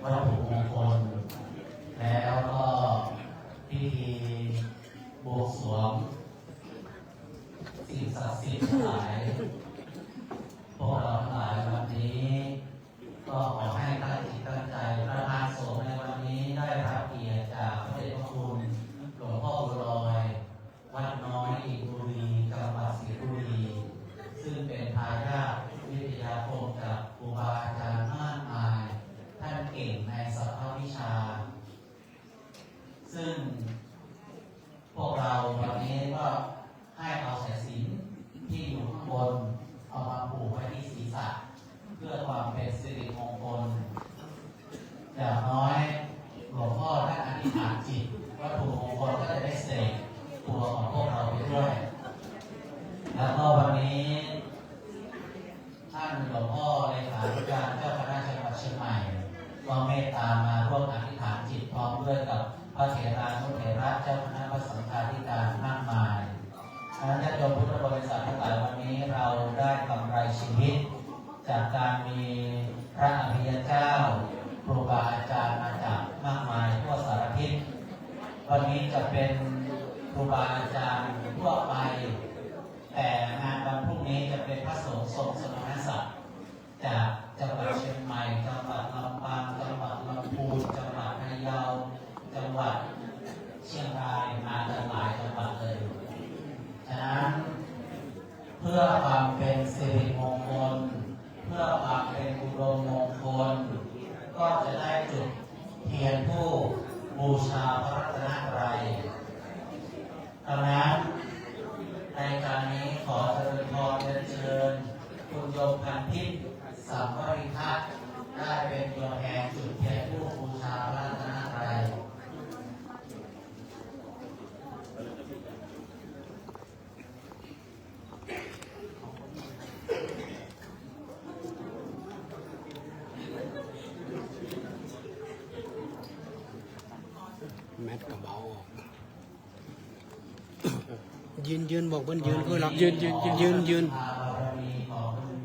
วัตถุมงคลแล้วก็พิธีบวงสรวงสิ่งศักดิ์สิทธิ์ทั้งหลายพวกเราทั้งหลายวันนี้ก็ขอให้ตั้งจิตตั้งใจประธานสงฆ์ในวันนี้ได้รับเกียรติจากพระเดชพระคุณหลวงพ่อบุญลอยวัดน้อยอินบุรีจังหวัดสิงห์บุรีซึ่งเป็นทายาทวิทยาคมกับครูบาอาจารย์มากมายท่านเก่งในสัพพวิชาซึ่งพวกเราวันนี้ก็ให้เอาสายสิญจน์ที่อยู่ข้างบนเอามาผูกไว้ที่ศีรษะเพื่อความเป็นสิริมงคลอย่างน้อยหลวงพ่อท่านอธิษฐานจิตวัตถุมงคลก็จะได้เสกตัวของพวกเราไปด้วยแล้วก็วันนี้ท่านหลวงพ่อเลขาธิการเจ้าคณะจังหวัดเชียงใหม่ก็เมตตามาร่วมอธิษฐานจิตพร้อมด้วยกับพระเถรานุเถระเจ้าคณะพระสังฆาธิการมากมายญาติโยมพุทธบริษัททั้งหลายวันนี้เราได้กำไรชีวิตจากการมีพระอริยเจ้าครูบาอาจารย์มาจากมากมายทั่วสารทิศวันนี้จะเป็นครูบาอาจารย์ทั่วไปแต่งานวันพรุ่งนี้จะเป็นพระสงฆ์ทรงสมณศักดิ์จากจังหวัดเชียงใหม่จังหวัดลำปางจังหวัดลำพูนจังหวัดพะเยาจังหวัดเชียงรายมาจากหลายจังหวัดเลยฉะนั้นเพื่อความเป็นสิริมงคลเพื่อความเป็นอุดมมงคลก็จะได้จุดเทียนธูปบูชาพระรัตนตรัยดังนั้นในการนี้ขอเจริญพรเรียนเชิญคุณโยมพันทิพย์สัมภริทัศน์ได้เป็นตัวแทนจุดเทียนธูปบูชาพระรัตนตรัยแมทกระเบาออกยืนบอกเบิ้ลยืนคือหรอกยืนบารมีของคุณ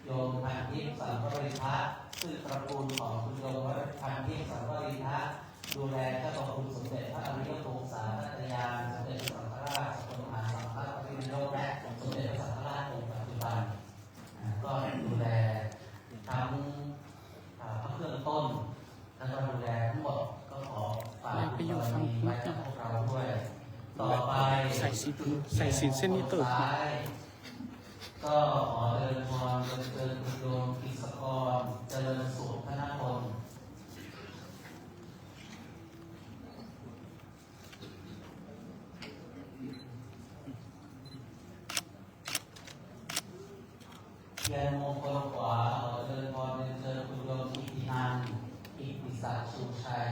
โยมพันทิพย์สัมภริทัศน์ซึ่งตระกูลของคุณโยมพันทิพย์สัมภริทัศน์ดูแลเจ้าพระคุณสมเด็จพระอริยวงศานัตยานสมเด็จพระสังฆราชสกลมหาสังฆปรินายกและสมเด็จพระสังฆราชองค์ปัจจุบันก็ดูแลทั้งพระเครื่องต้นแล้วก็ดูแลทั้งหมดก็ขอฝากบารมีไว้กับพวกเราด้วยต่อไปใส่สินเส้นนี้ตื่นก็ขอเดินพรเดินคุณโยมกิษกรเจริญสุขธนพลเทียนมงคลขวาขอเดินพรเดินคุณโยมอิทธินันท์อิทธิศักดิ์ชูชัย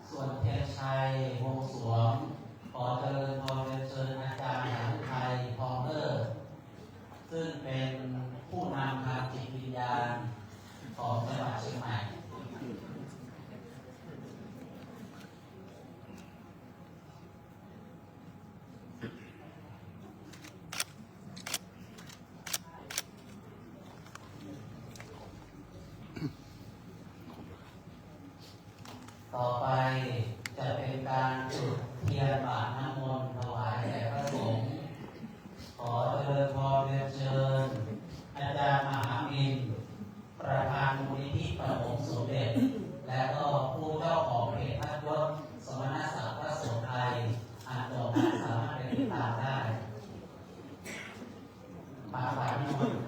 ส่วนเทียนชัยวงสวงขอเจริญพรเชิญอาจารย์หาไทยทองเลิศซึ่งเป็นผู้นำทางจิตวิญญาณของจังหวัดเชียงใหม่ต่อไปจะเป็นการจุดเทียนบาทน้ำมนต์ถวายแด่พระสงฆ์ขอเจริญพรเรียนเชิญอาจารย์มหามินประธานมูลนิธิประสงค์สมเด็จและก็ผู้เจ้าของเพจพัดยศสมณศักดิ์พระสงฆ์ไทยอ่านจบสามารถไปติดตามได้มาฝ่ายน้ำมนต์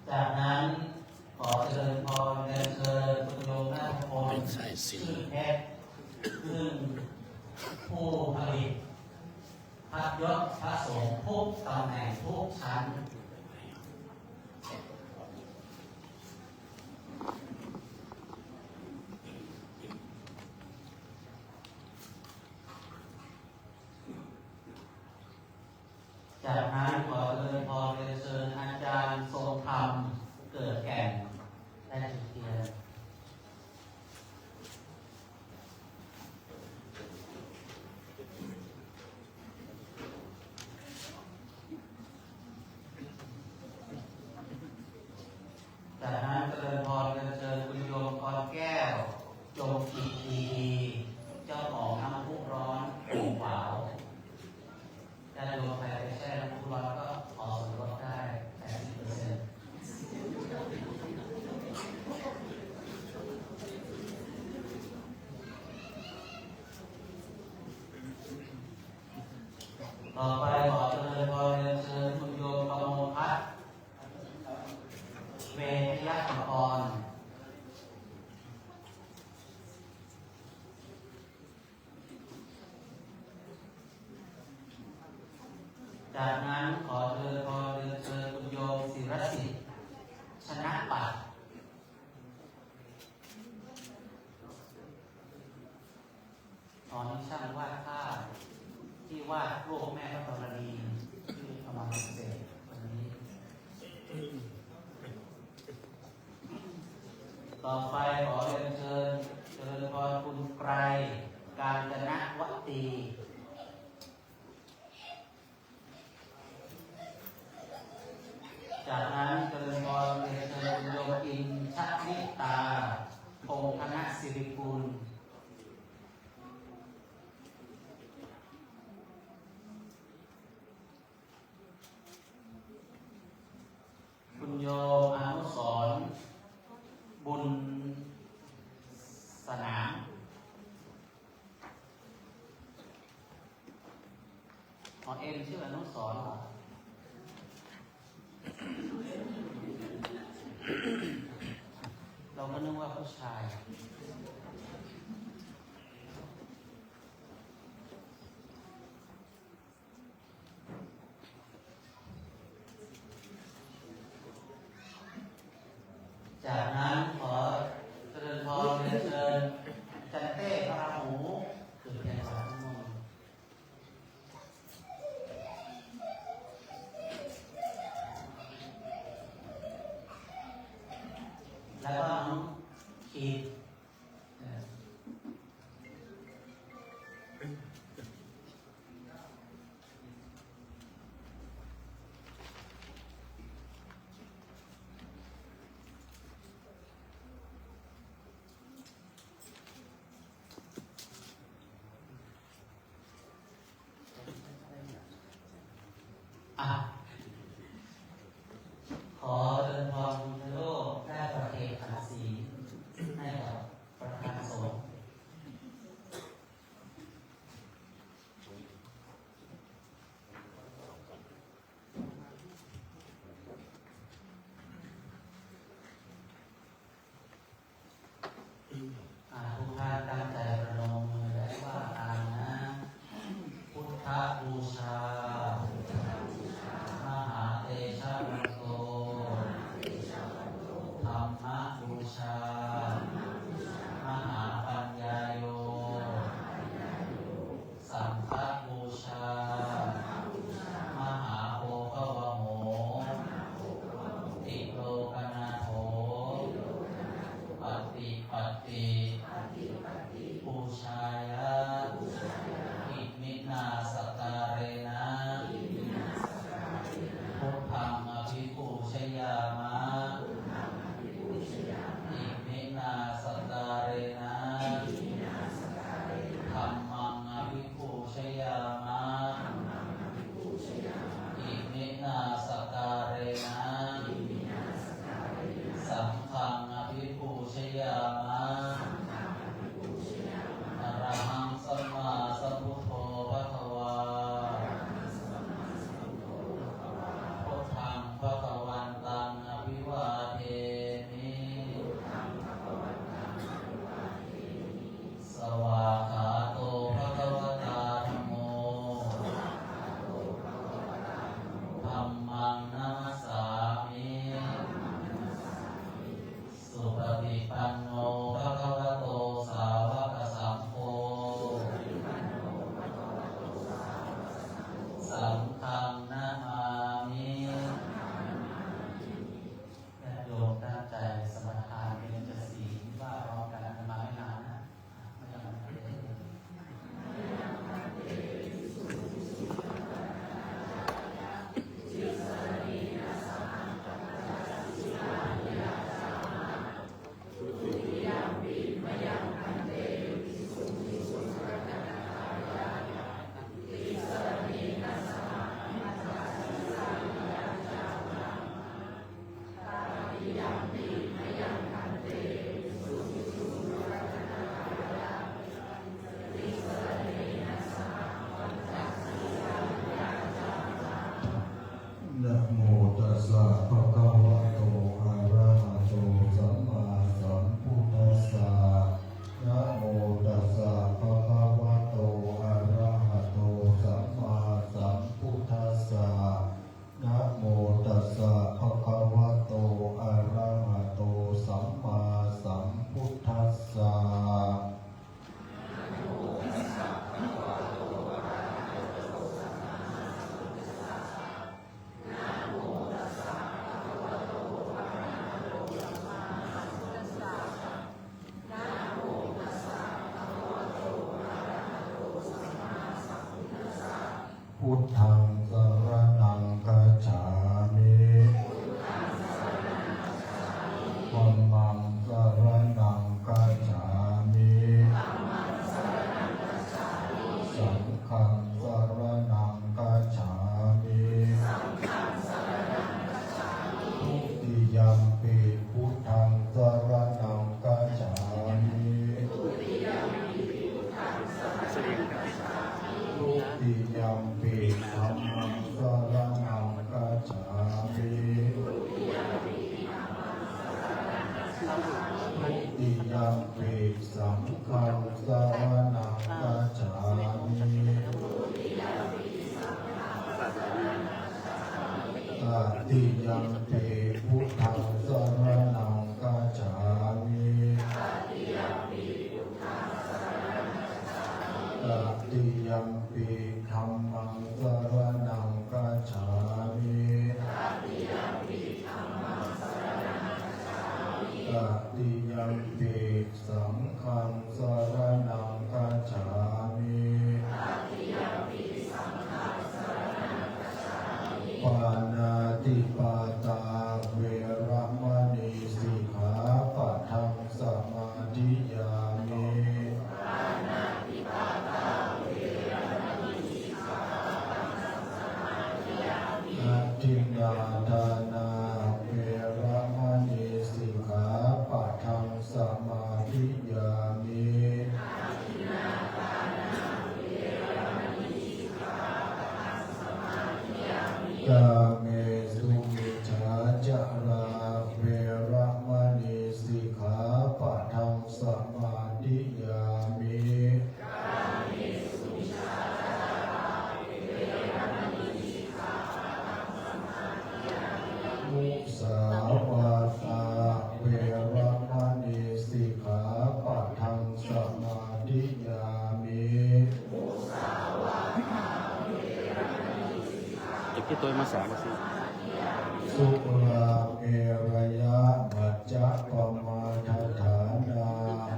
จากนั้นขอเจริญพรเรียนเชิญคุณโยมนาถพลชื่อเพชรซึ่งผู้ผลิตพัดยศพระสงฆ์ทุกตำแหน่งทุกชั้นจากนั้นขอเจริญพรเรียนเชิญอาจารย์ทรงธรรม จากนั้นขอเรียนเชิญคุณโยมศิรสิทธิ์ชนะปัตย์ตอนนี้ช่างวาดภาพที่วาดรูปแม่พระธรณีที่เอามาเสร็จวันนี้ต่อไปขอเรียนเชิญเจริญพรคุณไกรกาญจนวตีจากนั้นเจริญพรเรียนเชิญคุณโยมอินชนิตาพงษ์ธนสิริกุลคุณโยมอนุสรณ์บุญสนามอ๋อเอ็มชื่ออนุสรณ์เหรอเราก็นึกว่าผู้ชายจากนั้นขอเจริญพรเรียนเชิญจันเต้พระหูจุดเทียนสามชั่วโมงแล้วก็น้องคีดขอเดินพรคุณโลกได้ประเทศอาศีให้กับประธานสงฆ์ทุกท่านตั้งใจประนมมือและว่าตามนะพุทธบูชามหาเตชะมโต สังฆังสรณังคัจฉามิตติยัมปิพุทธังสรณังคัจฉามิตติยัมปิธัมมังสรณังคัจฉามิตติยัมปิสังฆังสรณังคัจฉามิปานาติปาตาเวระมณีสิกขาปะทังสมาธิยามิอาทินนาทานาเวระมณีสิกขาปะทังสมาธิยามิกาเมสุมิจฉาจาราเวระมณีสิกขาปะทังสมาธิยามิมุสาวาทาเวระมณีสิกขาปะทังสมาธิยามิ เด็กที่ตัวมาสอนสิ สุราเมรยะมัจจปมาทฐานา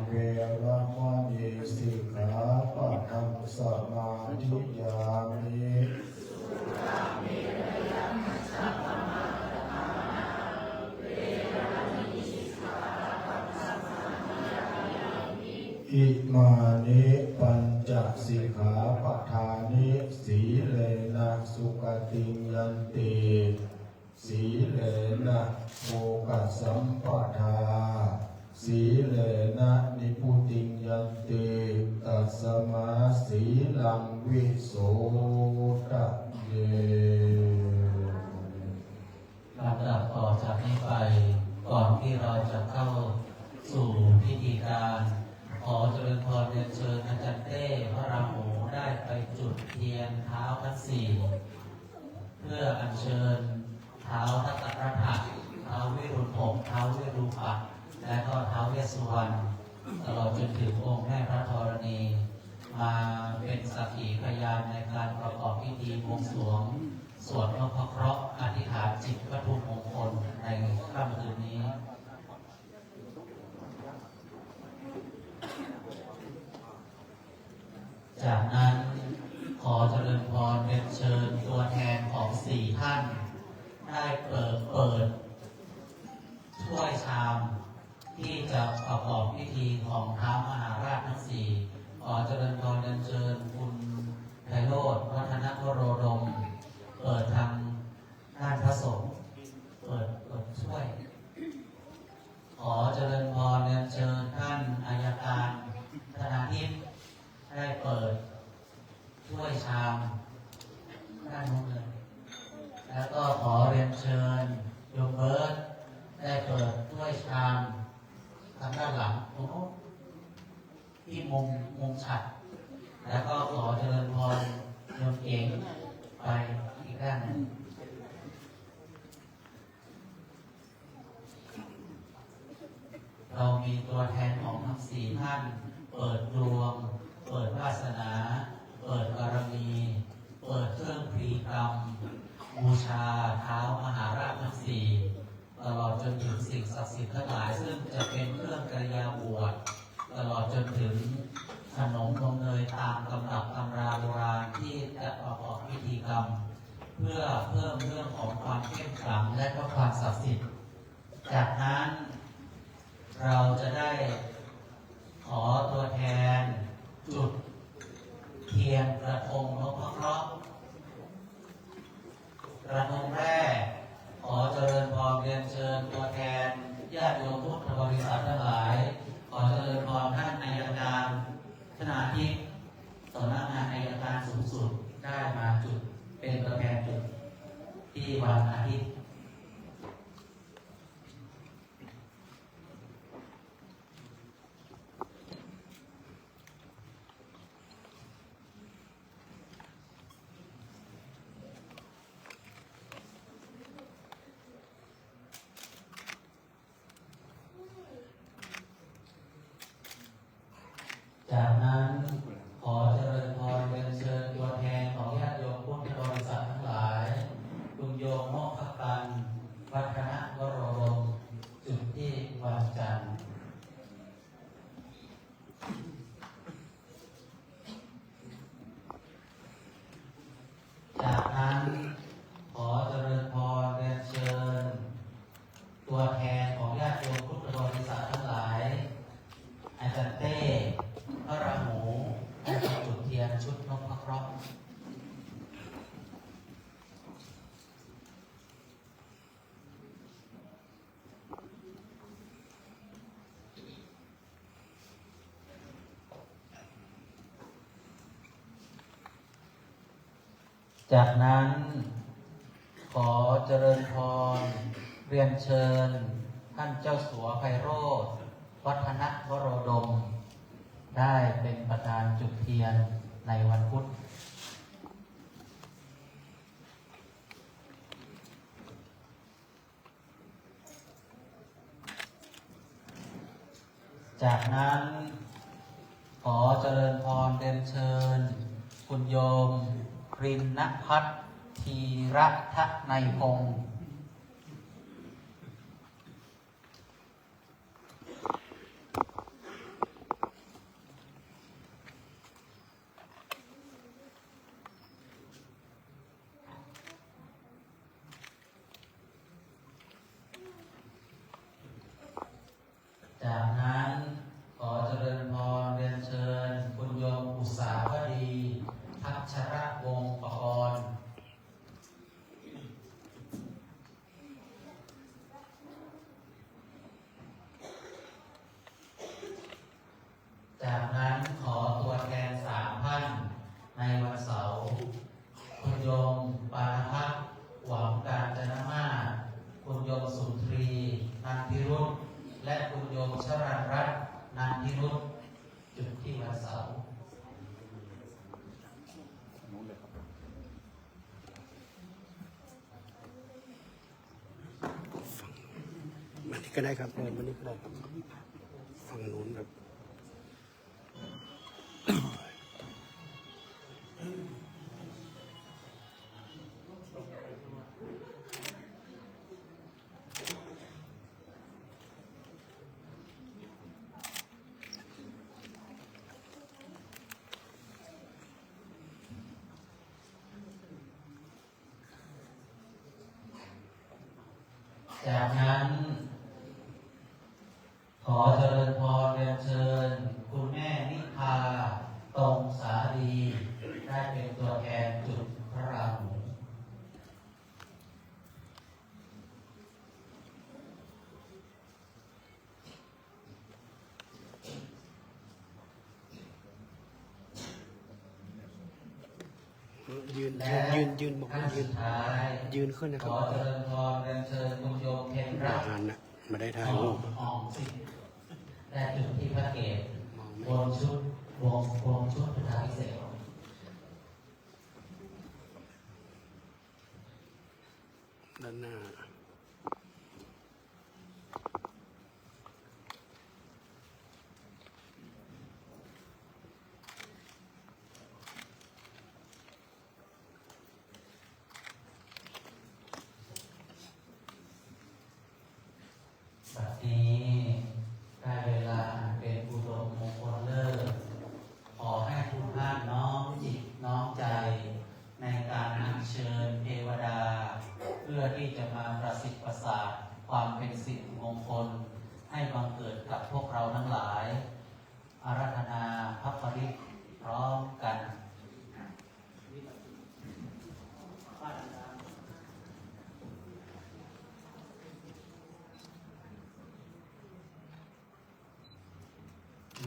เวระมณีสิกขาปะทังสมาธิยามิอิมานิปัญจสิกขาปทานิสีเลนะสุขติยันติสีเลนะโภคสัมปทาสีเลนะนิพุติยันติตัสมาสีลังวิโสทะเย ลำดับต่อจากนี้ไปก่อนที่เราจะเข้าสู่พิธีการขอเจริญพรเรียนเชิญอาจารย์เต้พระราหูได้ไปจุดเทียนเท้าทั้งสี่เพื่ออัญเชิญเท้าทัตตรหักเท้าวิรุณหกเท้าวิรูปักษ์และก็เท้าเวสสุวรรณตลอดจนถึงองค์แม่พระธรณีมาเป็นสักขีพยานในการประกอบพิธีบวงสรวงสวดนพเคราะห์อธิษฐานจิตวัตถุมงคลในค่ำคืนนี้จากนั้นขอเจริญพรเรียนเชิญตัวแทนของสี่ท่านได้เปิดถ้วยชามที่จะประกอบพิธีของท้าวมหาราชทั้งสี่ขอเจริญพรเรียนเชิญคุณไพโรจน์วัฒนวโรดมเปิดทางด้านพระสงฆ์เปิดช่วย ขอเจริญพรเรียนเชิญท่านอัยการธนาทิพย์ได้เปิดถ้วยชามด้านนู้นเลยแล้วก็ขอเรียนเชิญโยมเบิร์ตได้เปิดถ้วยชามทางด้านหลังตรงโน้นที่มุมฉัดแล้วก็ขอเจริญพรโยมเองไปอีกด้านหนึ่งเรามีตัวแทนของทั้งสี่ท่านเปิดดวงเปิดวาสนาเปิดบารมีเปิดเครื่องพรีกรรมบูชาเท้ามหาราชทั้งสี่ตลอดจนถึงสิ่งศักดิ์สิทธิ์ทั้งหลายซึ่งจะเป็นเครื่องกริยาบวชตลอดจนถึงขนมนมเนยตามตำรับตำราโบราณที่จะประกอบพิธีกรรมเพื่อเพิ่มเรื่องของความเข้มขลังและก็ความศักดิ์สิทธิ์จากนั้นเราจะได้ขอตัวแทนจุดเทียนกระทงนพเคราะห์กระทงแรกขอเจริญพรเรียนเชิญตัวแทนญาติโยมพุทธบริษัททั้งหลายขอเจริญพรท่านอัยการธนาทิพย์สำนักงานอัยการสูงสุดได้มาจุดเป็นตัวแทนจุดที่วันอาทิตย์ จากนั้นขอเจริญพรเรียนเชิญท่านเจ้าสัวไพโรจน์วัฒนวโรดมได้เป็นประธานจุดเทียนในวันพุธจากนั้นขอเจริญพรเรียนเชิญคุณโยมรินณพัฒน์ธีระทะในพงศ์จากนั้นขอเจริญพรเรียนเชิญคุณโยมอุษาวดีทัชรวงศ์ประกรณ์จากนั้นขอตัวแทน3 ท่านในวันเสาร์คุณโยมปานพัฒน์หวังการจนมาศคุณโยมสุนทรีนันทิรุตและคุณโยมชรัญรัตน์นันทิรุตจุดที่วันเสาร์มันนี่ก็ได้ครับมันนี่ก็ได้ครับฝั่งนู้นครับจากนั้นขอเจริญพรเรียนเชิญคุณแม่นิพาตรงสาลีได้เป็นตัวแทนจุดพระราหู ยืน และ บอก ท่า ว่าน ยื สุ น ดท้าย ยืนขึ้นนะค ข รับ อเจริญพรเรียนเชิญคุณโยมเพ็ญรัตน์ อ่านนะมาได้ถ่ายรูป อ่องสิทธิ์และจุดที่พระเกศ มองไม่ วงชุดวงชุดพุทธาพิเศษก ด้านหน้า บัดนี้ได้เวลาอันเป็นอุดมมงคลเลิศขอให้ทุกท่านน้อมจิตน้อมใจในการอัญเชิญเทวดา เพื่อที่จะมาประสิทธิ์ประสาทความเป็นสิริมงคลให้บังเกิดกับพวกเราทั้งหลายอาราธนาพระปริตรพร้อมกัน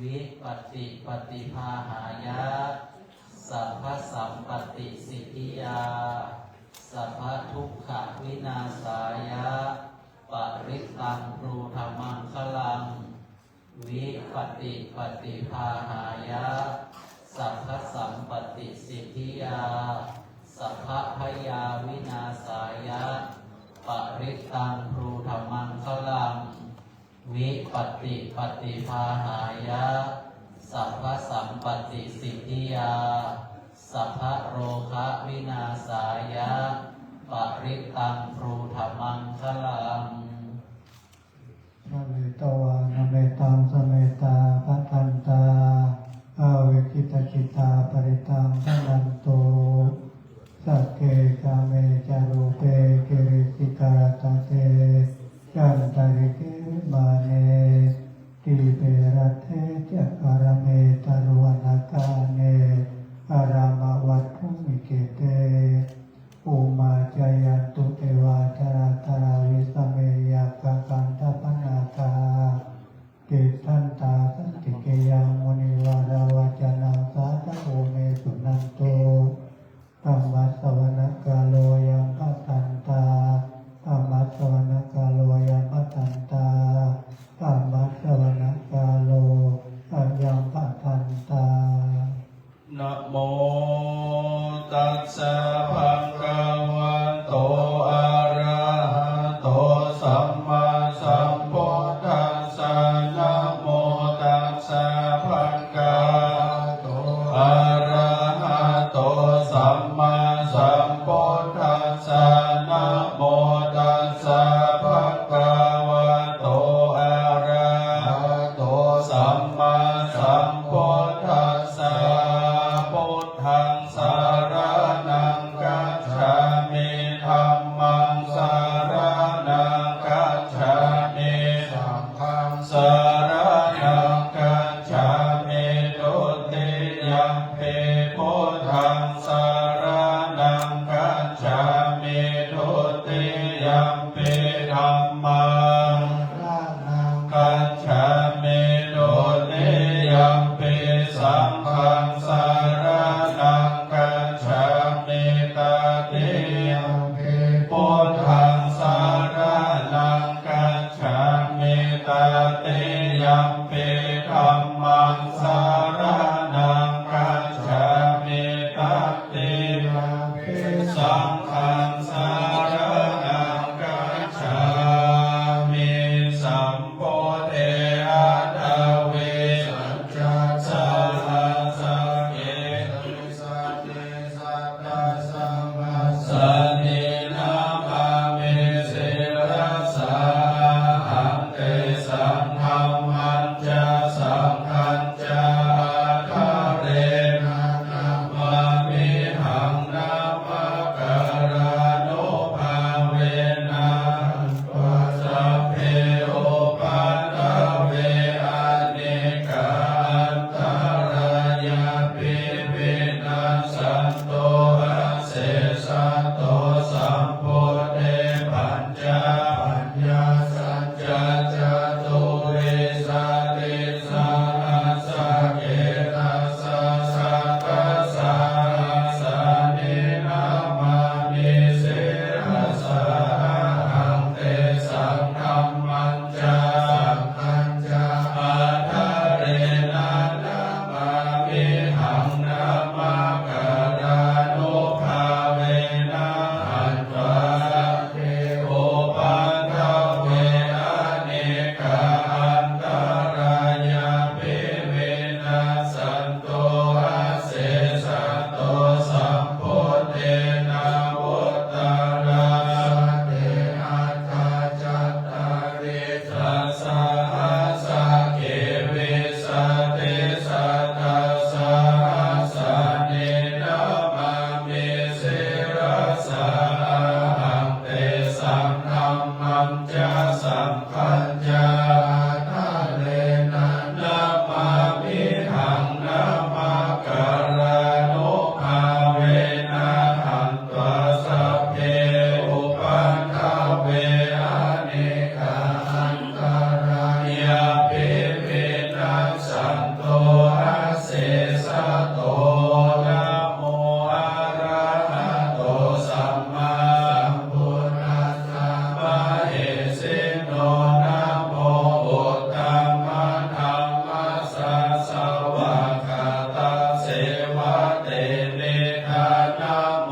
วิปติปฏิภาหายะสัพพสัมปติสิทธิยาสัพพทุกขวินาศายะปริตังปรูธรรมังคลังวิปติปฏิภาหายะสัพพสัมปติสิทธิยาสัพพพยาวินาศายะปริตังปรูธรรมังคลังวิปติปฏิภาหายะสัพพสัมปติสิทธิยาสัพพโรคะวินาศายะปริตังปรูธรรมังคลัง สเมตวานเมตังสเมตาปัทันตาอาเวกิตจิตาปริตังพลันโตสักเกกาเมจารุเปกิริสิการตาเตจันตาริเกมาเนติเปรัตเทจะอารเมตารวนากาเนอารามวัตถุมิเกเตอุมาจายันตุเทวาตราตราวิสเมยากากันทปนาคาติทันตาสันติเกยังมุนิวาราวจนังสาธโอเมสุนันโตธรรมสว มิทุติยัมปิธัมมัง รานัง กัจฉามิทุติยัมปิสังฆังสารนังกัจฉามิตติยัมปิพุทธังสารนังกัจฉามิตติยัมปิธัมมังสารนังกัจฉามิตติยัมปิสังฆังสารนังกัจฉามิสัมโพเทอะทะเวสัจจะสาสังเกสัตเตสัตตะสัมมาสันนินามามิเสรัสสะหังเตสังฆัมมัญจะสังฆัญจะทะเรนะนามามิหังนามาการานุภาเวนะปัสสะเพโอปันตะเวอเนกาอันตรายาปิวินัสสันโตอาเสสัตโตสัมโพเทปัญจปัญญาสัจจะจตุเรสาเตสาอาสาเกตัสสะสัตตะสาสาเนนามามิเสรัสสะหังเตสังฆัมมัญจะสังฆัญจะอัฏฐะเรนะนามามิหังนามาการานุภาเวนะหันตวาเทโอปันทะเวอเนกาอันตรายาปิเวนัสสันโตอาเสสัตโตสัมโพเทนะวุตตาราเตอัตถาจัตตาริสัสสะอาสาเกเวสาเตสัตตะสาสาเนนะมามิเสรัสสะหังเตสังฆัมมัญจะสังฆัญจะทะเรนะนะมามิหังนะมาการานุภาเวนะหันตวาสัพเพอุปันทะเวอเนกาอันตรายาปิวินัสสันโตอาเสสะโตนะโมอะระหะโตสัมมาสัมพุทธัสสะมะเหสิโนนะโมอุตตมังธัมมัสสะสวากขาตาเสวะเตเนธานะโม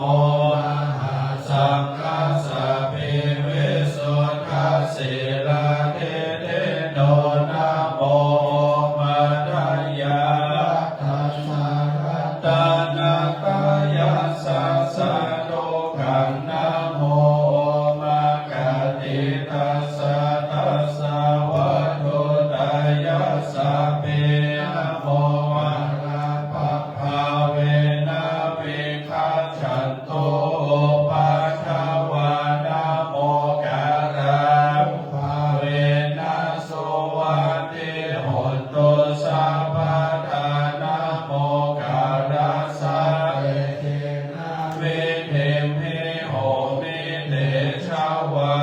มหาสังฆัสสะเพเวสุทธัสสิลาเทเทโนนะโมมัทธายาตัสสะรัตตนาคายาสัสสะโลกังนะโมมากาติตัสสะตัสสะวัตถุตายาสัพเพนะโมวะระปะภาเวนะวิคัจฉันโตปัจจวานะโมการานุภาเวนะสุวัตติโหตุสัพพทานะโมการาสาเอเทนะเวเทมหิโหมิเตชาวา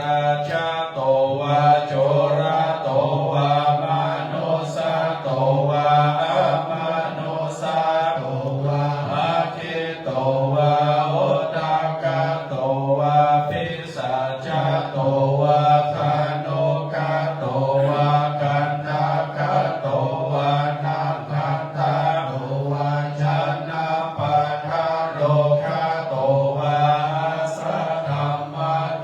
ราชาโตวาโจระโตวามนุสาโตวาอมนุสาโตวาอาคิโตวาโอตากาโตวาปิสัจจโตวาคาโนกาโตวากันทากาโตวานาคันทาโตวาจันนาปะทาโรคาโตวาสัทธัมมาโต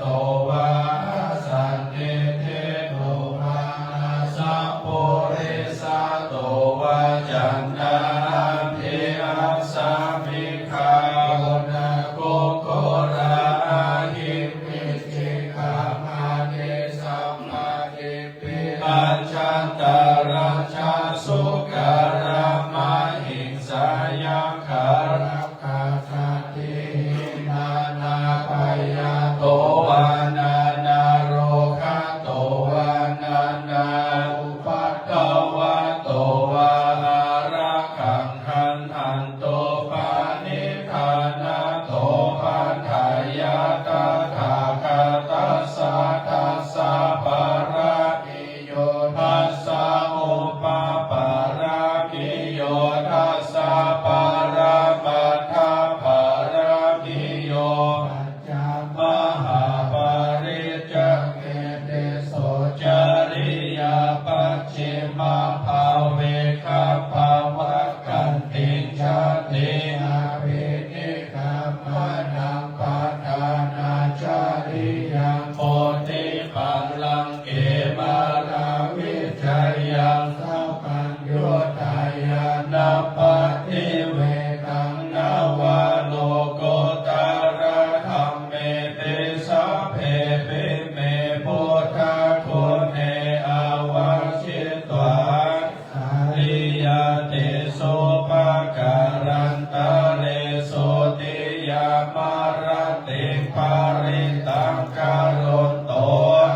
ปาริตังกาโรโต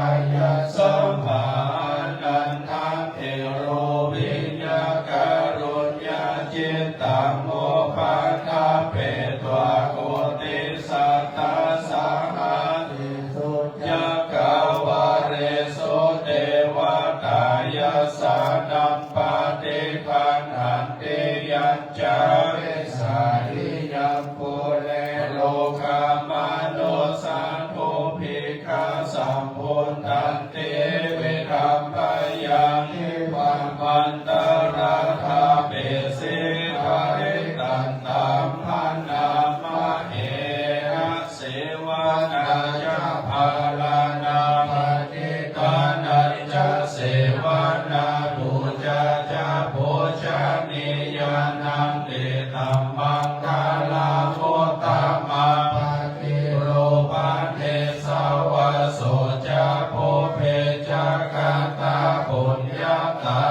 อายัสสมานันทาเทโรวิญญาการุญญาจิตตังโมปัฏฐาเปตวะโกติสัตตาสังฆาติสุญญกาวาเรโสเทวตายาสานัมปะติคันหันติยัญจาเวสาลิยัมปุเรโลกามนุสันโภภิกขาสัมพุนตันติวิธัมปยังนิวัมมันตราธาเปสิภริตันตัมพันนามะเอนะเสวนาจะภาลานาปฏิทานันจะเสวนาบูชาจะโภชนิยานังเดตัมมังคาลาโมตตมังปฏิโรปันเทสาวะโสจะโพเพจะกาตาปุญญาตา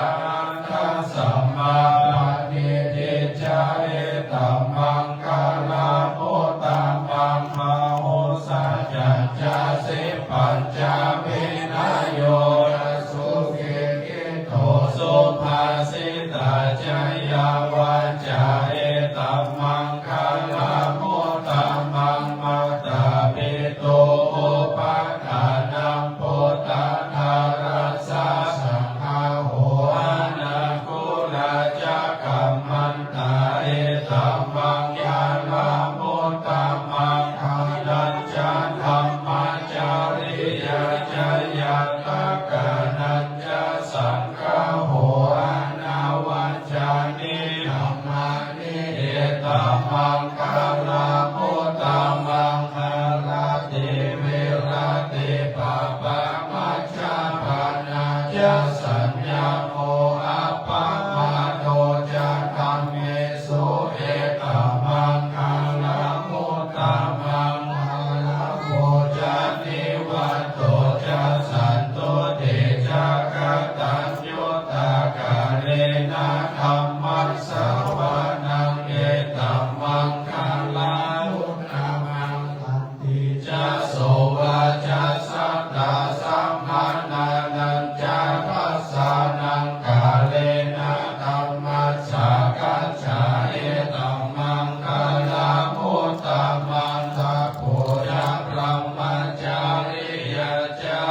ทัสสมมาปฏิเดชะเอตัมมังคาลาโมตตมังมโหสัจจัญจาสิปัญจเมนะโยสุเกกิโตสุภาสิตาจายาวัจจาเอตัมมังคาลาโมตตมังมัตตาปิโตโอปัฏฐานังโพธาธารัสสะสังฆาโหอานาคุราจักขัมมันตาเอตัมมังยาลาโมตตมังคาลัญจาธัมมาจาริยาจายาตกานัญจสังฆาโหอานาวัจจานิธัมมานิเอตัมมังคาลาโมตตมังคาลาติเวราติปะปะมัจจาปานาจสัญญาโมอะปะมาโตจะธัมเมสุเอตัมมังคาลาโมตตมังคาลาโมจะนิวัตโตจะสันโตเตจะกตัญญูตากาเลนะธัมมัสสวานังเอตัมมังคาลาโมตตมังอัตติจะโสวาจะสัตตาสัมมานานัญจาภัสสานังกาเลนะธัมมัสสะกัจฉาเอตัมมังคาลาโมตตมังทัพโพยะพรหมจาริยาจา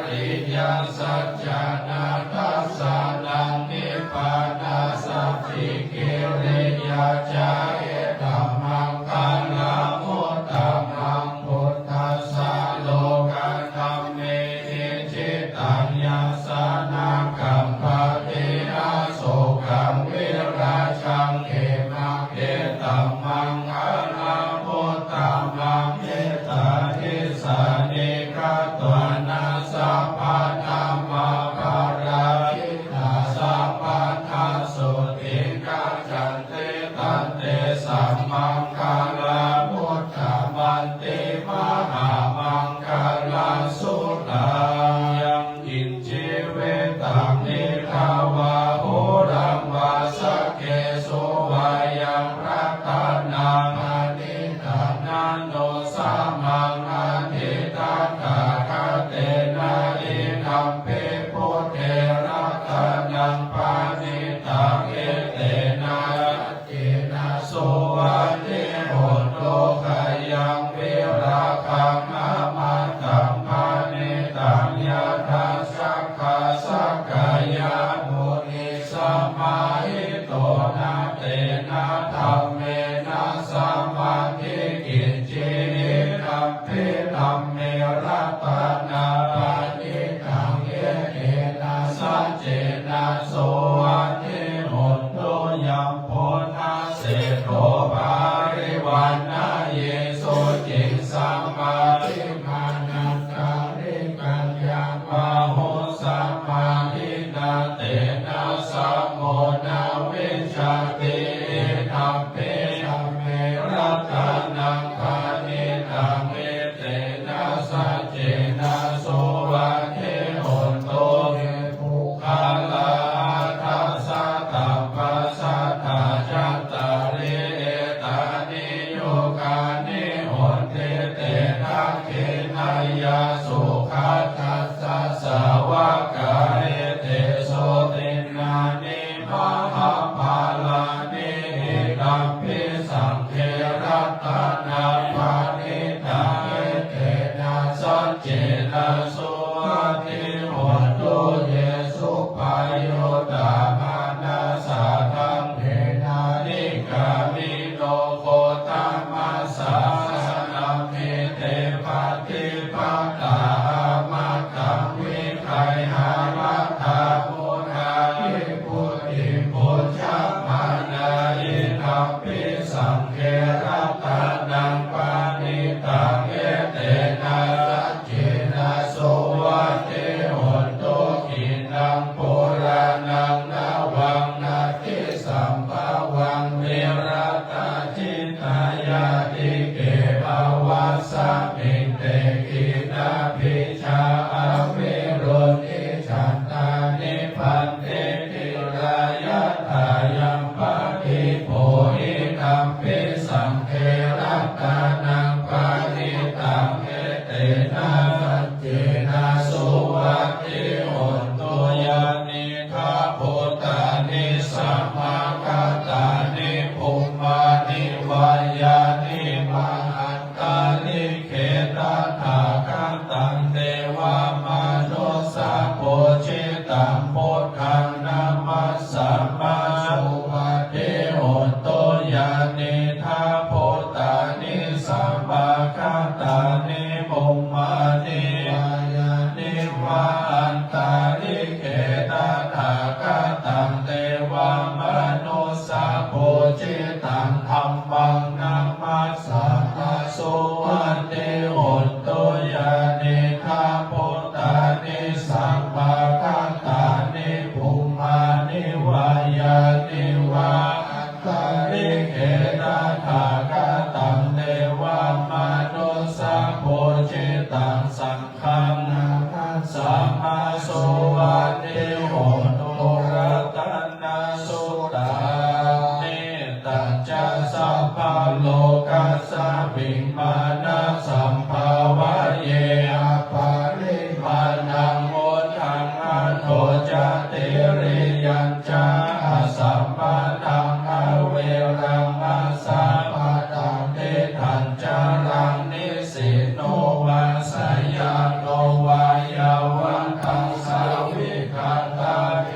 ริยาสัจจานาทัสสานังนิพพานาสัพพิเกริยาจาเอตัมมังคาลาโมตตมังพุทธัสสะโลกังธัมเมหิจิตังยัสสานาคัมภติอาโศกังวิราชังเขมังเอตัมมังคาลาโมตตมังเอตาทิสานิกัตตวนาสัพพะธัมมาภาราคิตาสัพพะทัสสุติกัจจันเตตันเตสัมมังคาลาโมตตมันติมหามังคาลาสุตายังกินชีเวตังนิทาวาโหรังวาสเกสุวายังรัตนามานิทานันโนสามังอาทิตังกาคเตนะอินัมเปพุทเทรัตนังปานิตังเอเตนะเจนะโสวะเทโหโตขยังวิราคังอามาตังปานิตังยะทัสสะกะสักกายะมุนิสัมมาหิโตนะเตนะธัมเมนะสัมมาทิกิจจินัมเปธัมเมรัตนาปานิตังเยเอนะสัจเจนะโสวัตเทโหโตยัมโพนาเสโทภาริวันนะเยโสจิสัมมาทิมานันตาริกัญญามาโหสัมมาทินาเตนะสัมโมนาวิชชาติธัมเปธัมเมรัตนังปานิตังเอเตนะสัจเจนะโสวัตเทโหโตเอภูคาลาทัสสะตัมปัสสะทาจัตตาริเอตานิโยกานิโหติเตนะ ทักเขนายาสุขัสสัสสะสาวกาเอเตโสตินานิมหาภาลานิกัปปิสังเขรัตนาปานิตาเอเตนะสัจเจนะสุวัติโหตุเยสุปายโยตามานาสาธังเถนานิกามิโนโคตามาสาสนัมเมเตปะติปะตามาตังวิไคหารัตถามุนาอิปุติปุจจามานาอิคัมปิสังเขรัตนังปานิตังเอเตนะสัจเจนะโสวัติโหตุกินังปุรานังนาวังนาทิสัมภาวังเวรัตจิตายาติเกภวัสสะมิเตกินาภิชาอเวโรติฉันตานิพันเตติรายะทายัมปะทิโพหิคัมปิสังเขรัตนังปานิตังเอเตนะสัจเจนะสุวัติโหตุยานิคาโพตานิสัมมากัตตานิภูมานิวายานิมาอันตานิเขตถาคันตังเทวามนุสสะโพชิตังพุทธังนามัสสะมาสุวัติโหตุยานิทาโพตานิสัมมากัตตานิภูมานิวายานิวาอันตานิเขตถาคันตังเทวามนุสสะโพชิตังธัมมังนามัสสะมาสุวัติโหตุยานิทาโพตานิสัมมากัตตานิภูมานิวายานิวาอันตานิเขตถาคันตังเทวามนุสสะโพชิตังสังฆังนามัสสะมาสุวัติโหตุรัตนาสุตาเนตัจจะสัพพะโลกัสสะวิมานะสัมภาวะเยอปาริมาณังโมทังอโนจเตริยัญจาสัมปะทังอเวรังอาสาปะตังเตทัญจารังนิสิโนวาสยาโนวายาวันตังสาวิคันตาเก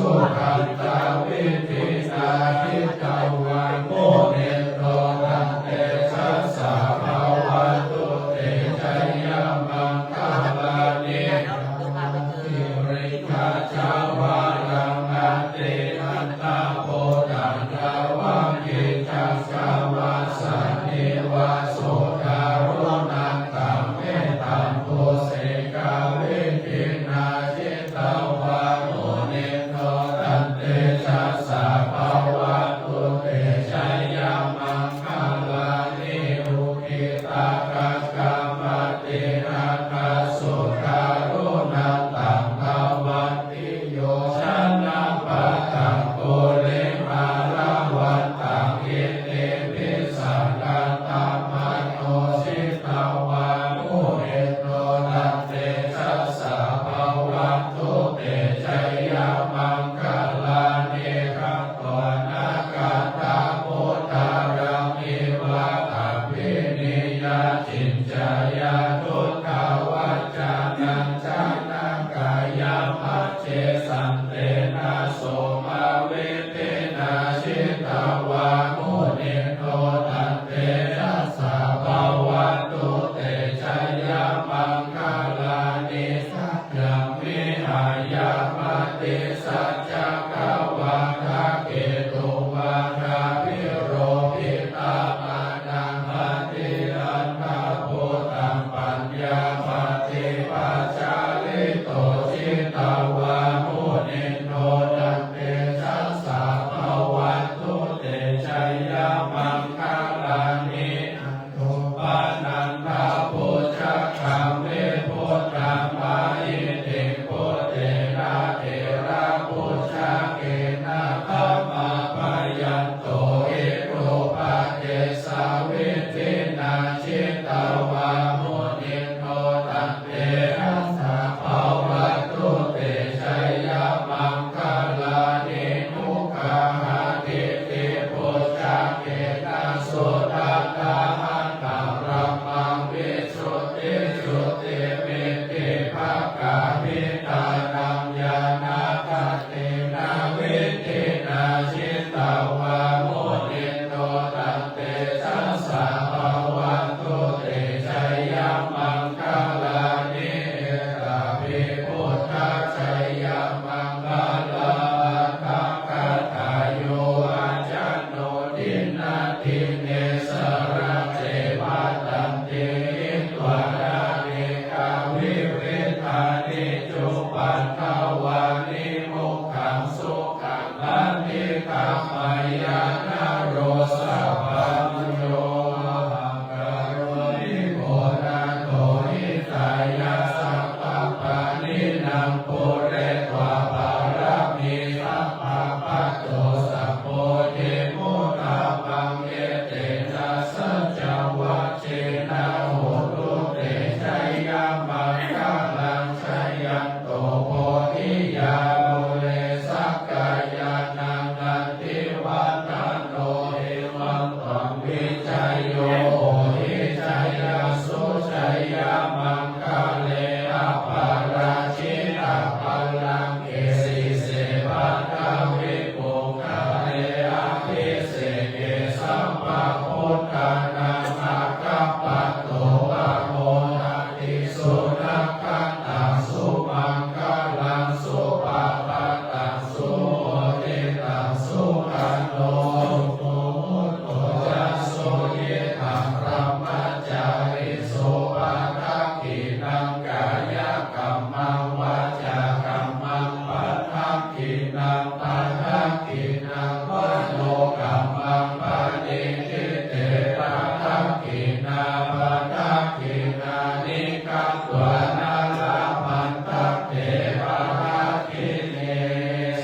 สุขันตวิธินาทิตวันโมเนโรตันเตชัสสะภาวันตุเตชัยยมังคลานิทิริกาจาวารังอันติอันตาโพธังกาวังกิจังกาวาสันนิวาโสกาโรนังตัมเมตัมโพเสกาวิทินาจิตาวาโมเนโนตันเตชัสสะภาวันตุเตชัยยมังคลานิอุกิตากากามติอาคาสุขารุนันตังภาวันติโยชนะปัตตังโกเลมาลาวันตังอิติปิสังกัตตามโนสิตาวามุเอโนตันเตชัสสะภาวันตุเตชัยยมังคลานิคัตโตนาคาตาโพธารังอิวะอภินิยาจินจายาทุตตาวัจจานังจานังกายามัจเจสันเตนะโสมาเวเตนะชิตาวามุนิโนตันเตชัสสะภาวันตุเตชัยยมังคลานิสัจจังวิหายามติสัจจกวาทะเกตุวาทะพิโรภิตามานังอติอันตาโพตังปัญญาปฏิปัจจาลิโตจิตาวามุนิโนตันเตชัสสะภาวันตุเตชัยยมังคลานิอัตโตปานันทาปุจจคัมเมพุทธังมาอิติพุทเตนะเถระปุจจเกนะธัมมาปะยันโตเอโกปะเกสาวิทินาชิตาวามุนิโนตันเตชัสสะภาวันตุเตชัยยมังคลานิมุขะหะติติปุจจเกนะสุตตะหันตรัมมังวิสุทธิสุติมิติภกาภิตานังญาณทัตตินาวิตินาชิตาวามุนิโนตันเตชัสสะภาวันตุเตชัยยมังคลานิเอตภิพุทธชัยยมังคลาทัคคตายโยอาจันโนทินาทิเนสระเจวัตตันติตวาดานิกาวิเวทานิจุปันทวานิมุขังสุขังลันนิกามายานาโรสะปัญโยหังกโรนิโกนาโตหิตายาสัพพะปานินังปุเรตวะปารามิสัพพะปัตโตสัพโพเทมุตตาปังเยเตนะสัจจวัชเชนะโหตุเตชัยยมังคลังชัยยันโตโพธิยาโมเลสักกายานังนันติวันตันโนเอวังตังวิจัยโยโหหิชัยยสุชัยยมังคเลอปาราชิตาปัลลังเกสิเสปัตตาวิปุคาเลอภิเสเกสัมปะพุทธานังอาคัปปะโตอะโมทันติสุนัขขันตังสุมังคลังสุปะปะตังสุโหติตังสุขันโนโตมุตโตจัสโสยิทังพระมัจจาริโสปะทักขินังกายกัมมังวาจากัมมังปัฏฐักขินังปัฏฐักขินังมโนกัมมังปะนิทิเตปัฏฐักขินาปัฏฐักขินานิกัตวานาลาพันตัตเตปัฏฐักขิเน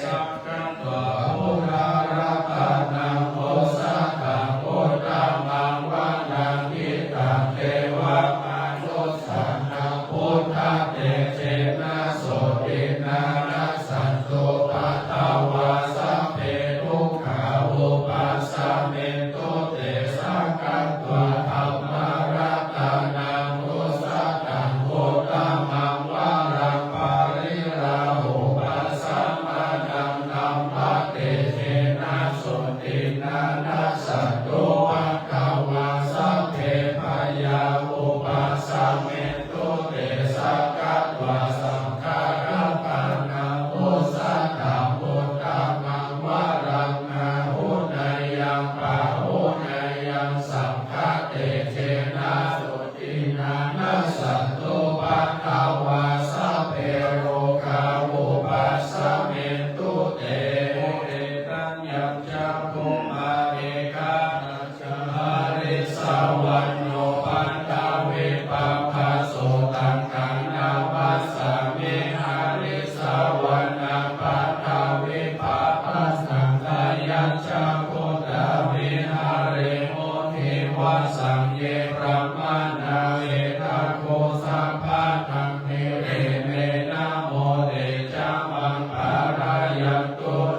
สัพพะตัวพุทธรัตนังโอสัตตังพุทธังมังวะนังทิตังเทวะมานุสันนังพุทธเตเจนะโสตินานัสสันตุปัตตวาสัพเพทุกขาอุปัสสะเมตุเตสังกัตวะธัมมารัตนังอุสัตตังพุทธังมังวะรังปาริราหุปัสสะมานังนา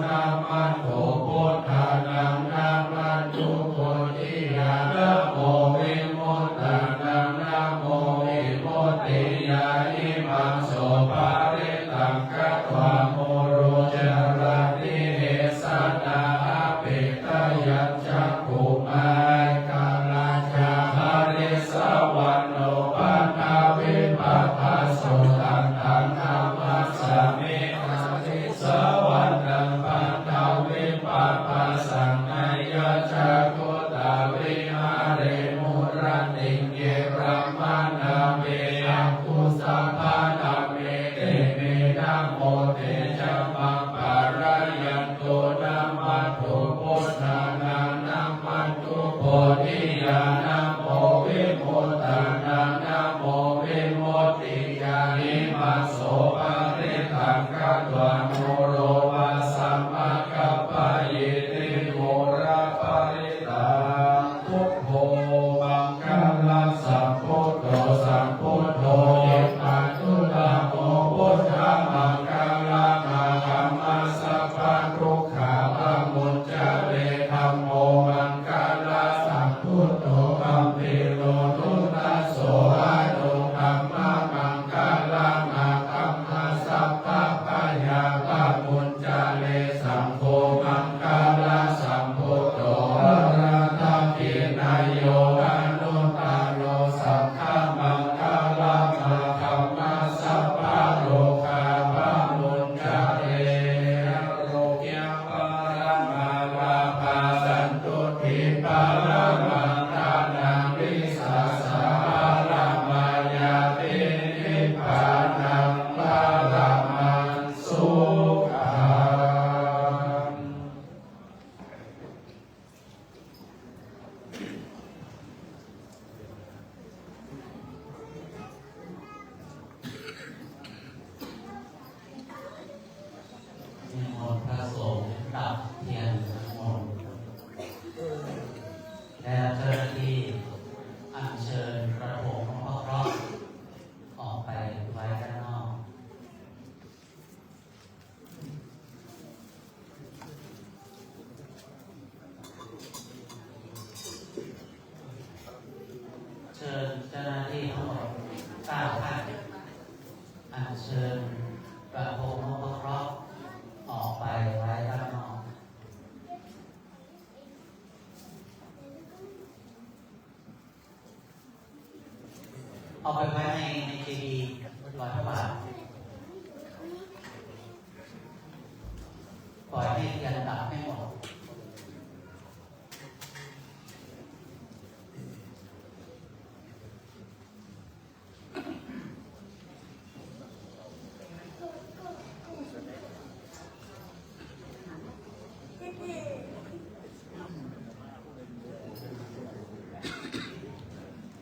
นามัสโตพุทธานังนามัสตุโพธิญาณโมวิมุตตานังนะโมวิมุตติญาณิมังโสภาริตังกัตถาโมโรจารติเอสัตตาปิตยัญจักขุมายกาลาจาภริสวันโนปัฏฐาวิปัสสโสตันตังธรรมัสสะเมฆาทิสวันนังปัฏฐาวิปัสสสังนายจักขุตาวิหาเรมุรันติเยรัมมานาเมอังคุสัพพะนาเมเตเมนะโมเตจัมมังปารายันโตนะมัตโตพุทธานานะมัตตุโพธิญาณโมวิมุตตานานะโมวิมุตติญาณิมัสโสภะริตังกัตถาโมโรวาสัมมากัปปะเยติโมระปะริตาพุทโธมังคัลลสัมพุทโธสัมพุทโธเยปัจจุตาโมพุทธามังคัลลมาคัมมาสัพพะทุกขาปะมุจจเวธัมโมมังคัลลสัมพุทโธอัมปิโลทุตัสโสอะโนธัมมามังคัลลมาคัมมาสัพพะปะยาปะมุจจเลสัมโฆมังคัลลสัมพุทโธอะระหะภินายโยอนุตตโรสัพพะมังคัลลมาคัมมาสัพพะโลกาปะมุจจเลโรกยะปะระมาลาภาสันตุทิปะระมังทานาวิสัสสะระมายาตินิพพานังปะระมังสุขัง นิมนต์พระสงฆ์ดับเทียนมนต์และเจ้าหน้าที่อัญเชิญกระโถงพระเคราะห์ออกไปไว้ด้านนอกเชิญเจ้าหน้าที่ทั้งหมด9 ท่านอัญเชิญกระโถงพระเคราะห์ออกไปไว้ด้านนอกเอาไปไว้ในเจดีย์100 พระบาทปล่อยให้เทียนดับให้หมด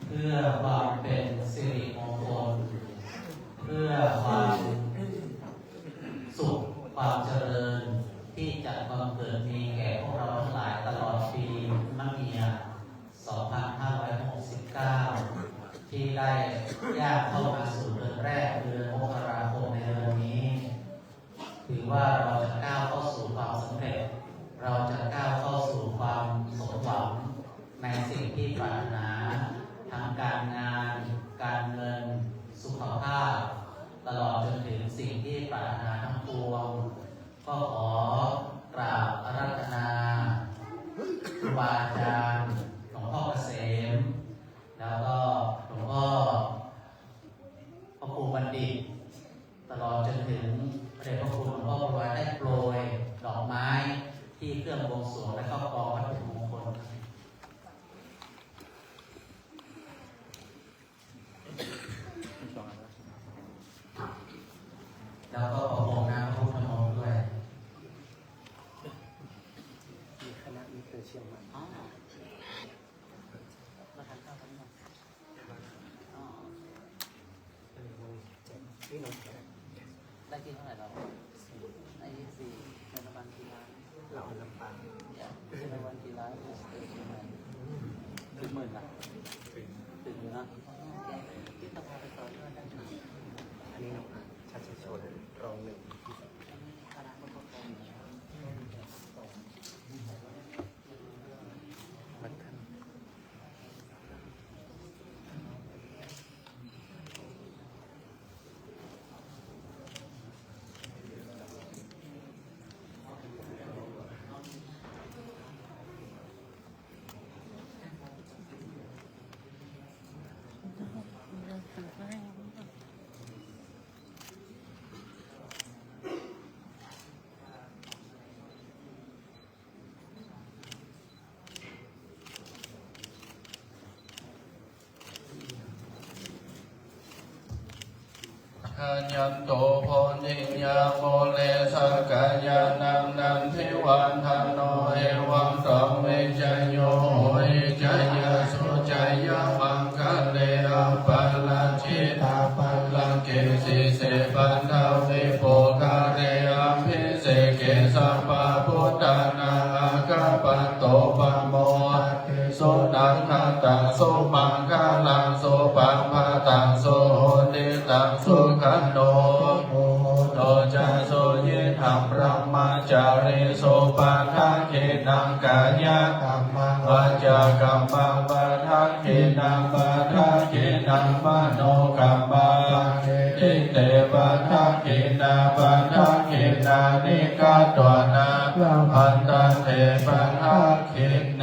เพื่อความเป็นสิริมงคลเพื่อความสุขความเจริญที่จะบังเกิดมีแก่พวกเราทั้งหลายตลอดปีมะเมีย 2569 ที่ได้ย่างเข้ามาสู่เดือนแรกเดือนมกราคมในเดือนนี้ถือว่าเราจะก้าวเข้าสู่ความสำเร็จเราจะก้าวเข้าสู่ความสมหวังในสิ่งที่ปรารถนาทั้งการงานการเงินสุขภาพตลอดจนถึงสิ่งที่ปรารถนาทั้งปวงก็ขอกราบอาราธนาครูบาอาจารย์หลวงพ่อเกษมแล้วก็หลวงพ่อพระครูบัณฑิตตลอดจนถึงพระเดชพระคุณหลวงพ่อประวัติได้โปรยดอกไม้ที่เครื่องบวงสรวงและก็กองวัตถุมงคลแล้วก็ประพรมน้ำพระพุทธมนต์ด้วย มีคณะมิตรเชียงใหม่ มาทานข้าวกันหน่อย นี่น้องแขก ได้กินเท่าไหร่เราได้24เป็นวันกี่ล้าน เราลำปาง เป็นวันกี่ล้านใช่ไหมถึงหมื่นละถึงนะที่ต้องเอาไปต่อเนื่องได้ไหม อันนี้น้องชัชชนรองหนึ่ง คณะก็ต้องการ อัญญันโตโพธิญาโมเลสักกายานังนันทิวันทานโนเอวังสัมเวชโยเอจยสุจยมังคะเลอปัลลัญชิตาปัลลังเกสิเสปันทาวิโปกาเรอัมพิเสเกสัมปะพุทธานาคาปันโตปัมโมสุนังคตังสุมังคลังสุปังภะตังสุโหติตังสุขันโนโตจะสุยิธัมพระมจาริสุปัฏฐานเขนังกายกัมมังวาจากัมมังปัฏฐานเขนังปัฏฐานเขนังมโนกัมมังทิเตปัฏฐานเขนาปัฏฐานเขนานิกาตวนาพันตันเตปัฏฐานเขเน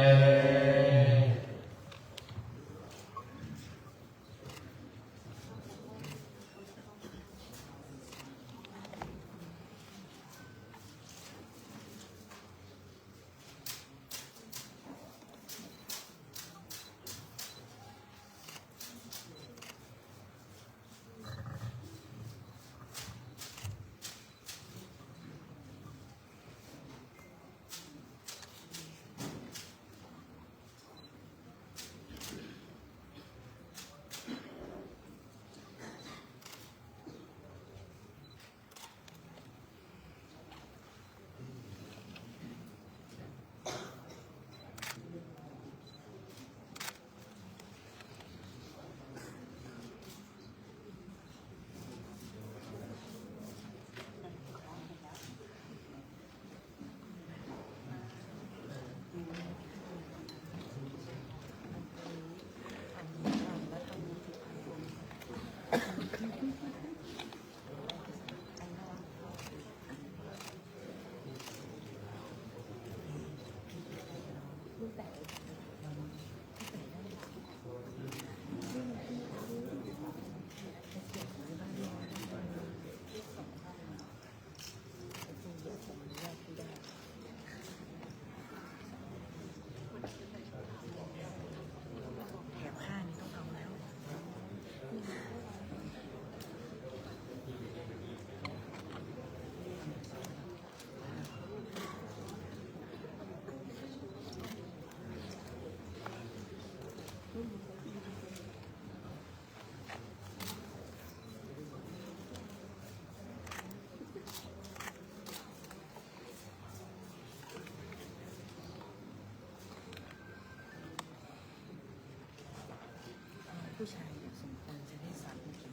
ผู้ชายสมควรจะได้สัตว์เมื่อกี้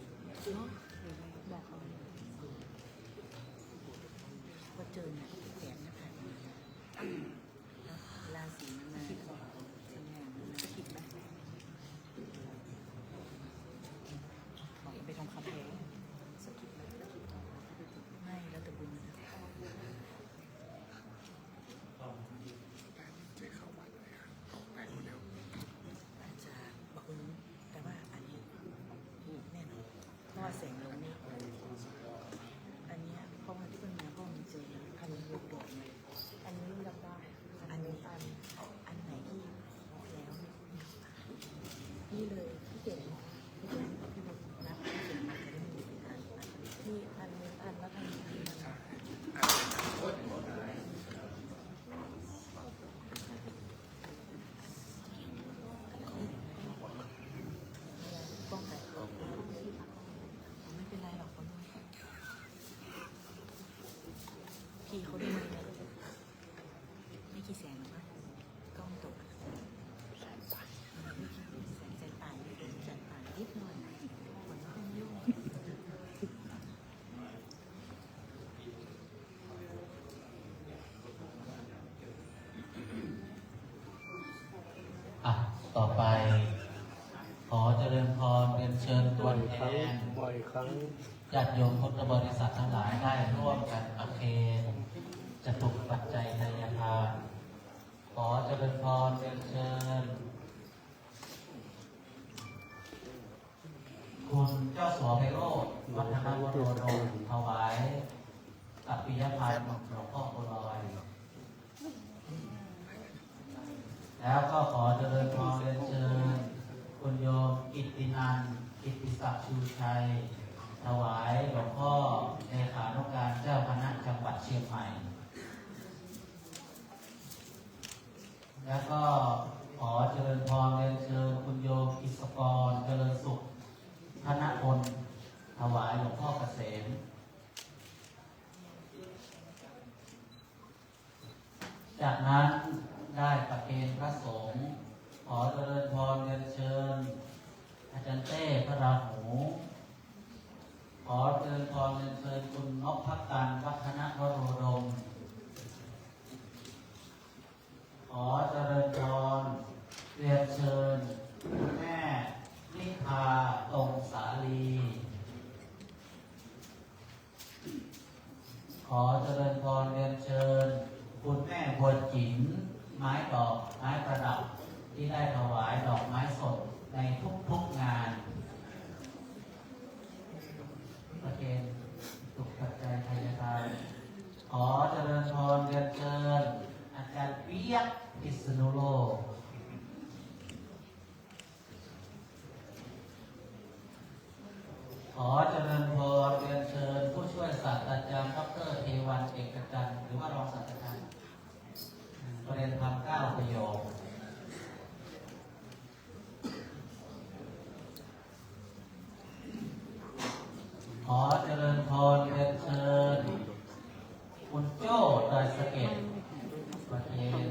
เนาะบอกเขาว่าเจอเนี่ยแขนนะผ่านมาราศีมาทำงานจะคิดไหมบอกไปทองคำแท้สกิดไหมไม่แล้วแต่บุญอาจจะบอกคุณแต่ว่าอันนี้แน่นอนเพราะว่าแสงลงนี่อันนี้เพราะว่าที่เป็นมาเพราะมันเจอพันธุ์โดดๆเลยอันนี้รับได้อันนี้อันไหนที่แล้วนี่เลยที่เก่งที่เก่งที่บุญนับที่เก่งมากจะได้มีอันที่อันแล้วทำดีป้องกันไม่เป็นไรหรอกเขาด้วยพี่เขาด้วยไม่กี่แสนหรอกนะกล้องตกแสนใจป่านนิดหน่อยคนไม่ต้องยุ่ง ต่อไป ขอเจริญพรเรียนเชิญตัวแทน บ่อยครั้ง ญาติโยมพุทธบริษัททั้งหลายได้ร่วมกันประเคนจตุปัจจัยทายทานขอเจริญพรเรียนเชิญคุณเจ้าสัวไพโรจน์วัฒนวโรดมถวายอภิยทานหลวงพ่อโบรอยแล้วก็ขอเจริญพรเรียนเชิญคุณโยมกิตตินันท์กิตติศักดิ์ชูชัย ถวายหลวงพ่อเลขานุการเจ้าคณะจังหวัดเชียงใหม่ แล้วก็ขอเจริญพรเรียนเชิญคุณโยมอิสกรเจริญสุขธนพลถวายหลวงพ่อเกษมจากนั้นได้ประเคนพระสงฆ์ขอเจริญพรเรียนเชิญอาจารย์เต้พระราหูขอเจริญพรเรียนเชิญคุณนพกันวัฒนวโรดมขอเจริญพรเรียนเชิญคุณแม่นิพาตรงสาลีขอเจริญพรเรียนเชิญคุณแม่บัวจิ๋มไม้ดอกไม้ประดับที่ได้ถวายดอกไม้สดในทุกๆงานประเคนสุขปัจจัยทายทานขอเจริญพรเรียนเชิญอาจารย์เปียกพิษณุโลกขอเจริญพรเรียนเชิญผู้ช่วยศาสตราจารย์ดร.เทวันเอกจันทร์หรือว่ารองศาสตราจารย์ประเด็นธรรม9 ประโยคขอเจริญพรเรียนเชิญคุณโจ้ดอยสะเก็ดประเคน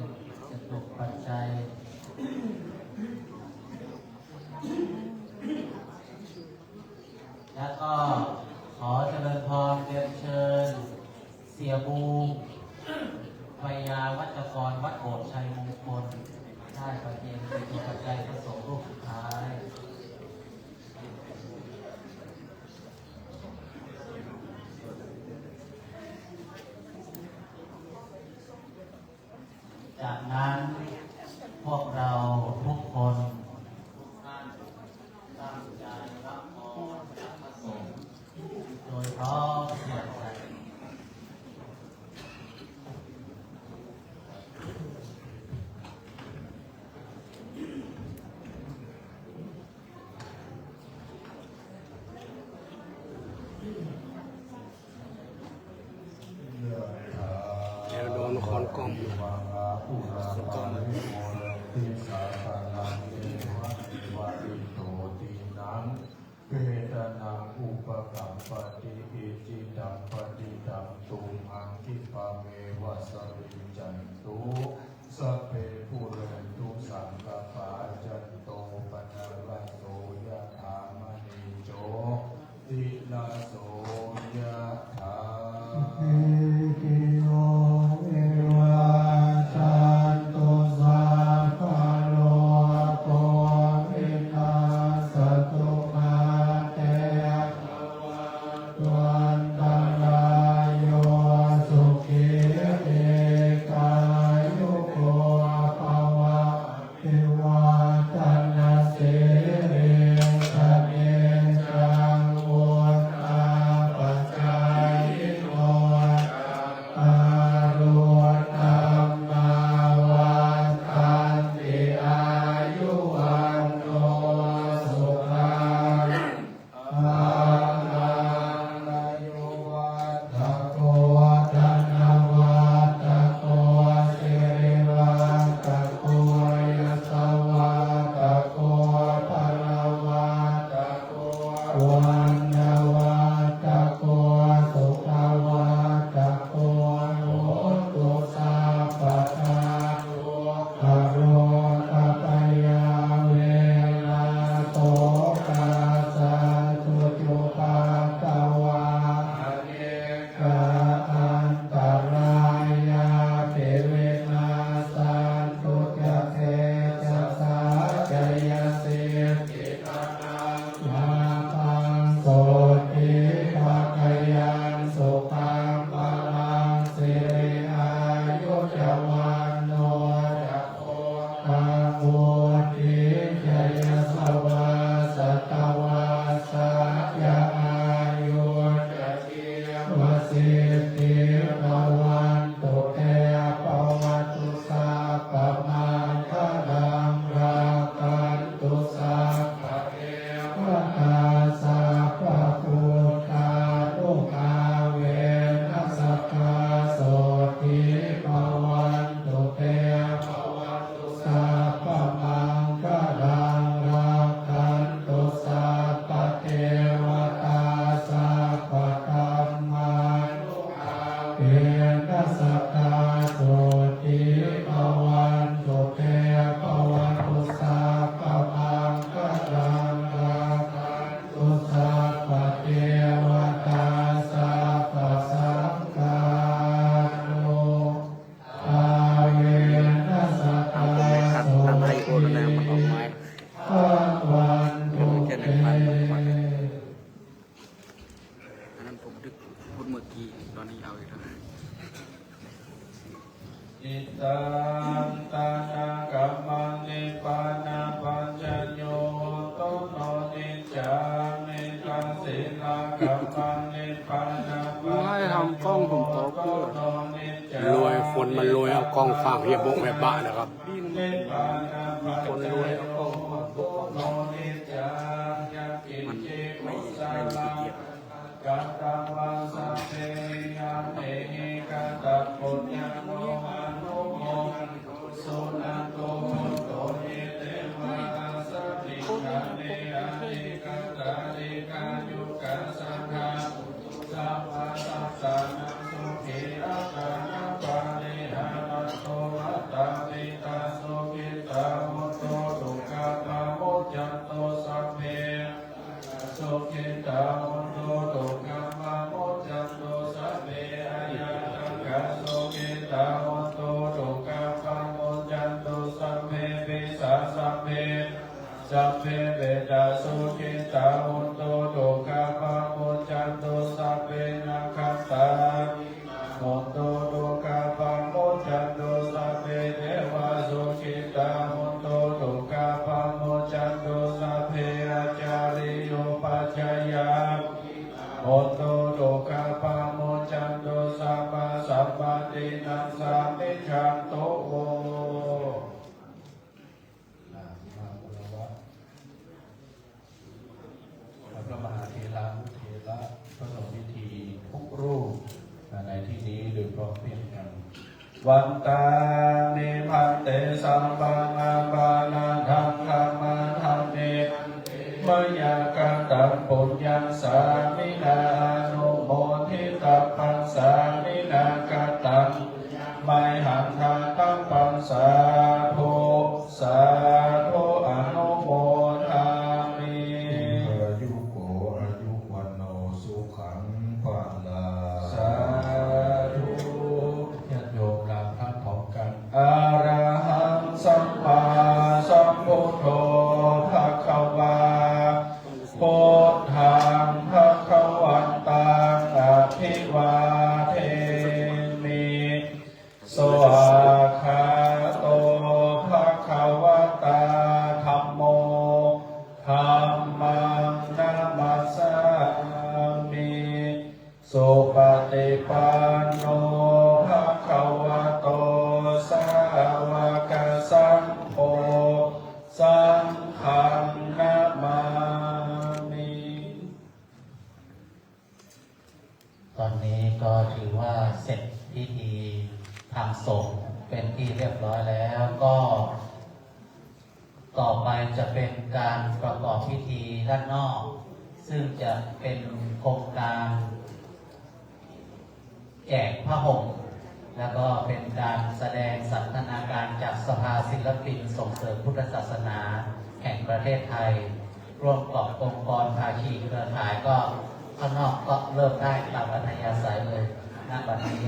จตุปัจจัยแล้วก็ขอเจริญพรเรียนเชิญเสียบูมพยาวัจกรวัดโบสถ์ชัยมงคลได้ประเคนจตุปัจจัยพระสงฆ์รูปสุดท้ายจากนั้นพวกเราทุกคนทุกท่านตั้งใจรับพรจากพระสงฆ์โดยพร้อมเพรียงกัน เดี๋ยวโดนคอนกล้อง วาระผู้ราภาริโมลติสาสานังเอวะวะอิโตตินังเปตนังอุปกัมปติอิจิตังปฏิตังตุมหังคิปะเมวะสริจันตุสัพเพปุเรนตุสังกปาจันโตปนะระโสยะถามณีโชตินาโสยะถา ติโยเอวาจันตุสัพพะโลโกวินาศตุมาเตวันตรายโยสุขีเอกา ตังตานากัมมันนิปานาปัญจโยโตโนนิจามิตังศีลากัมมันนิปานาปัญจโย ให้ทำกล้องผมขอเพื่อ โตโนนิจา โรยฝนมันโรยเอากล้องฝากเฮียบกแม่บ้านะครับ นิปานาปัญจ คนรวยเอากล้องฝาก โตโนนิจายักขิจิมุสาลากัตตังวัสสะเตยามเอหิกัตตะปุญญโมอานุโมสุนันโตโตเยเตวะสัพพิกาเนอานิกัตตาลิกายุกัสสังฆาสัพพะสัพสานังสุขีอาตานาปาลิหารัตโตวัตตาลิตาสุขิตามุตโตสุขะปะโมจจันโตสัพเพสุขิตามุตโตตุกัมมะโมจจันโตสัพเพอายัตังกัสสุขิตามุตโตตุกัมมะโมจจันโตสัพเพปิสัสสัพเพสัพเพเวดาสุขิตามุตโตตุกัมมะโมจจันโตสัพเพนะคัตตามุตโตตุกัมมะโมจจันโตสัพเพเทวะสุขิตามุตโตตุกัมมะโมจจันโตสัพเพอาจาริโยปัจจยามุตโตตุกัมมะโมจจันโตสัพพะสัพพตินัสสามิชันโตโอ พระมหาเถระเถระพระสงฆ์พิธีทุกรูปในที่นี้โดยพร้อมเพรียงกัน วันตานิพันเตสัมปังอาปานาทังธรรมาทันเนมยากาตังปุญญังสามินานุโมทิตัพพังสามินากาตังไมหันทาตังปังสาธุสาธุอนุโมทามิ อายุโกอายุวันโนสุขังภาลา สาธุ ญาติโยมลาพระพร้อมกัน อะระหังสัมมาสัมพุทโธภะคะวาพุทธังภะคะวันตังอภิวาเทมิสวากขาโตภะคะวะตาธัมโมธัมมังนามัสสามิสุปฏิปันโนภะคะวะโตสาวกสังโฆสังฆังนามามิ ตอนนี้ก็ถือว่าเสร็จพิธีทางสงฆ์เป็นที่เรียบร้อยแล้วก็ต่อไปจะเป็นการประกอบพิธีด้านนอก ซึ่งจะเป็นโครงการแจกผ้าห่มแล้วก็เป็นการแสดงสันทนาการจากสภาศิลปินส่งเสริมพุทธศาสนาแห่งประเทศไทย ร่วมกับองค์กรภาคีเครือข่ายก็ข้างนอกก็เริ่มได้ตามอัธยาศัยเลยณบัดนี้